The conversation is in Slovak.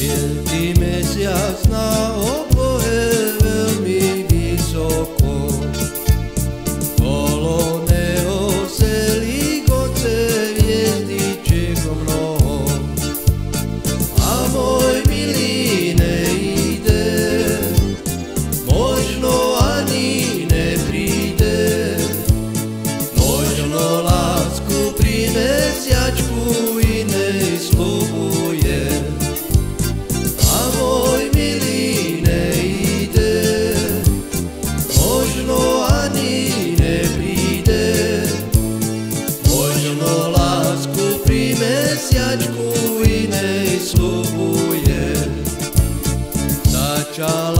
Svieti mesiac na oblohe veľmi vysoko, kolo neho selíkoce hviezdičiek mnoho. A môj milý nejde, možno ani nepríde, možno lásku pri mesiačku inej slubuje. A môj milý nejde, možno ani nepríde, možno lásku pri mesiačku inej slubuje. Začal